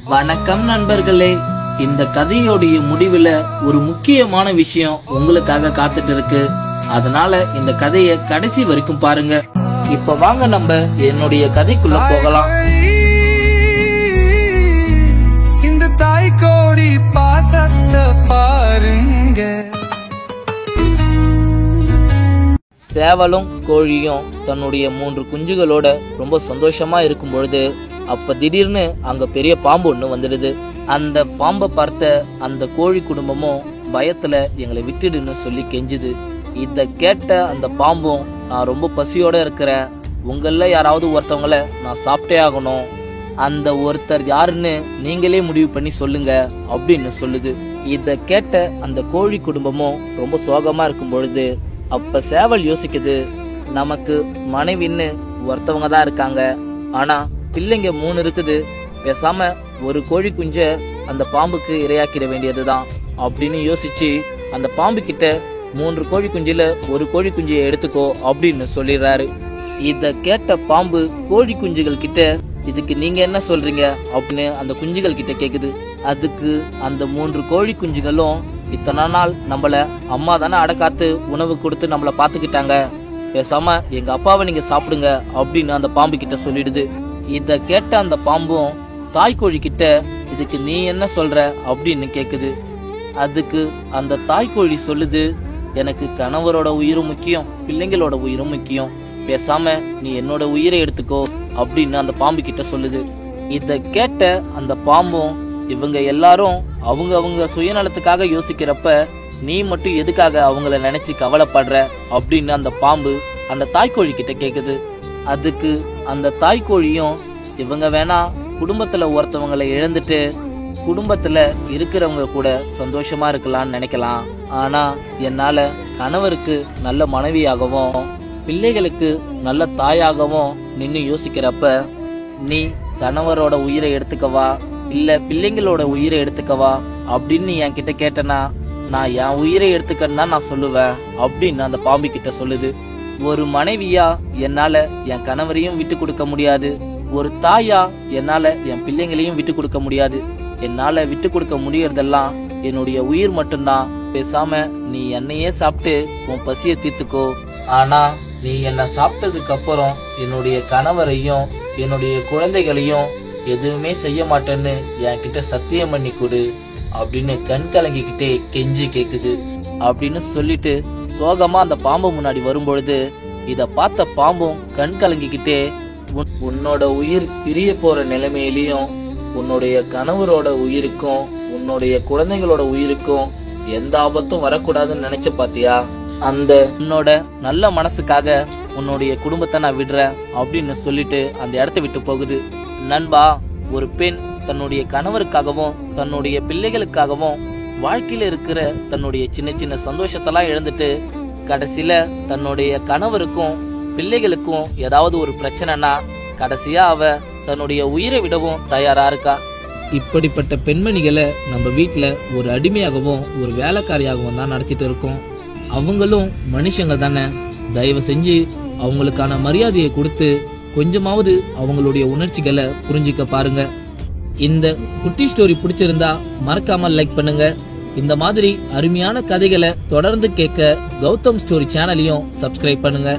வணக்கம் நண்பர்களே. இந்த கதையோடைய முடிவுல ஒரு முக்கியமான விஷயம் உங்களுக்காக காத்துட்டு இருக்கு. அதனால இந்த கதையை கடைசி வரைக்கும் பாருங்க. இப்ப வாங்க நம்ம என்னுடைய கதைக்குள்ள போகலாம். இந்த தாய் கோடி பாசத்தை பாருங்க. சேவலும் கோழியும் தன்னுடைய 3 குஞ்சுகளோட ரொம்ப சந்தோஷமா இருக்கும் பொழுது அப்ப திடீர்னு அங்க பெரிய பாம்பு ஒண்ணு வந்துடுது. அந்த பாம்பை பார்த்த அந்த கோழி குடும்பமும் பயத்துல எங்களை விட்டுடுன்னு சொல்லி கெஞ்சுது. இத கேட்ட அந்த பாம்பும், நான் ரொம்ப பசியோட இருக்கிறேன், உங்கள யாராவது ஒருத்தவங்கள நான் சாப்பிட்டே ஆகணும், அந்த ஒருத்தர் யாருன்னு நீங்களே முடிவு பண்ணி சொல்லுங்க அப்படின்னு சொல்லுது. இத கேட்ட அந்த கோழி குடும்பமும் ரொம்ப சோகமா இருக்கும் பொழுது அப்ப சேவல் யோசிக்குது, நமக்கு மனைவின்னு ஒருத்தவங்க தான் இருக்காங்க, ஆனா பிள்ளைங்க 3 இருக்குது, பேசாம ஒரு கோழி குஞ்ச அந்த பாம்புக்கு இரையாக்கிட வேண்டியதுதான் அப்படின்னு யோசிச்சு அந்த பாம்பு கிட்ட 3 கோழி குஞ்சுல ஒரு கோழி குஞ்சியை எடுத்துக்கோ அப்படின்னு சொல்லிடுறாரு. இத கேட்ட பாம்பு கோழி குஞ்சுகள் கிட்ட, இதுக்கு நீங்க என்ன சொல்றீங்க அப்படின்னு அந்த குஞ்சுகள் கிட்ட கேக்குது. அதுக்கு அந்த 3 கோழி குஞ்சுகளும், இத்தனை நாள் நம்மள அம்மா தானே அடக்காத்து உணவு கொடுத்து நம்மள பாத்துக்கிட்டாங்க, பேசாம எங்க அப்பாவை நீங்க சாப்பிடுங்க அப்படின்னு அந்த பாம்பு கிட்ட சொல்லிடுது. இத கேட்ட அந்த பாம்பும் தாய்கோழி கிட்ட, இதுக்கு நீ என்ன சொல்ற அப்படின்னு கேக்குது. அதுக்கு அந்த தாய்கோழி சொல்லுது, எனக்கு கணவரோட உயிரும் முக்கியம், பிள்ளைங்களோட உயிரும் முக்கியம், பேசாம நீ என்னோட உயிரை எடுத்துக்கோ அப்படின்னு அந்த பாம்பு கிட்ட சொல்லுது. இத கேட்ட அந்த பாம்பும், இவங்க எல்லாரும் அவங்க சுயநலத்துக்காக யோசிக்கிறப்ப நீ மட்டும் எதுக்காக அவங்கள நினைச்சு கவலைப்படுற அப்படின்னு அந்த பாம்பு அந்த தாய்கோழி கிட்ட கேக்குது. அதுக்கு அந்த தாய்கோழியும், இவங்க வேணா குடும்பத்துல ஒருத்தவங்களை இழந்துட்டு குடும்பத்துல இருக்கிறவங்க கூட சந்தோஷமா இருக்கலாம்னு நினைக்கலாம், ஆனா என்னால கணவருக்கு நல்ல மனைவியாகவும் பிள்ளைகளுக்கு நல்ல தாயாகவும் நின்னு யோசிக்கிறப்ப, நீ கணவரோட உயிரை எடுத்துக்கவா இல்ல பிள்ளைங்களோட உயிரை எடுத்துக்கவா அப்படின்னு என் கிட்ட கேட்டனா, நான் என் உயிரை எடுத்துக்கன்னு தான் நான் சொல்லுவேன் அப்படின்னு அந்த பாம்பு கிட்ட சொல்லுது. ஒரு மனைவியா என்னால என் கணவரையும் விட்டு கொடுக்க முடியாது, ஒரு தாயா என்னால என் பிள்ளைங்களையும் விட்டு கொடுக்க முடியாது, என்னால விட்டு கொடுக்க முடியறதெல்லாம் என்னுடைய உயிர் மட்டும்தான், பேசாம நீ என்னையே சாப்பிட்டு உன் பசியை தீர்த்துக்கோ, ஆனா நீ என்ன சாப்பிட்டதுக்கு அப்புறம் என்னுடைய கணவரையும் என்னுடைய குழந்தைகளையும் எதுவுமே செய்ய மாட்டேன்னு என் கிட்ட சத்தியம் பண்ணி கொடு அப்படின்னு கண் கலங்கிக்கிட்டே கெஞ்சி கேக்குது. அப்படின்னு சொல்லிட்டு சோகமா அந்த பாம்பு முன்னாடி வரும்பொழுது இத பார்த்த பாம்பும் கண் கலங்கிக்கிட்டே, உன்னோட உயிர் பிரிய போற நிலைமையிலையும் உன்னுடைய கணவரோட உயிருக்கும் உன்னுடைய குழந்தைங்களோட உயிருக்கும் எந்த ஆபத்தும் வரக்கூடாதுன்னு நினைச்ச பாத்தியா, அந்த உன்னோட நல்ல மனசுக்காக உன்னுடைய குடும்பத்தை நான் விடுறேன் அப்படின்னு சொல்லிட்டு அந்த இடத்த விட்டு போகுது. நண்பா, ஒரு பெண் தன்னுடைய கணவருக்காகவும் தன்னுடைய பிள்ளைகளுக்காகவும் வாழ்க்கையில இருக்கிற தன்னுடைய சின்ன சின்ன சந்தோஷத்தெல்லாம் இழந்துட்டு கடைசியில தன்னுடைய கணவருக்கும் பிள்ளைகளுக்கும் ஏதாவது ஒரு பிரச்சனைனா கடைசியா அவ தன்னுடைய உயிரை விடவும் தயாரா இருக்கா. இப்படிப்பட்ட பெண்மணிகளை நம்ம வீட்டுல ஒரு அடிமையாகவும் ஒரு வேலைக்காரியாகவும் தான் நடத்திட்டு இருக்கோம். அவங்களும் மனுஷங்க தானே, தயவு செஞ்சு அவங்களுக்கான மரியாதையை கொடுத்து கொஞ்சமாவது அவங்களுடைய உணர்ச்சிகளை புரிஞ்சுக்க பாருங்க. இந்த குட்டி ஸ்டோரி பிடிச்சிருந்தா மறக்காம லைக் பண்ணுங்க. இந்த மாதிரி அருமையான கதைகளை தொடர்ந்து கேட்க கௌதம் ஸ்டோரி சேனலையும் சப்ஸ்கிரைப் பண்ணுங்க.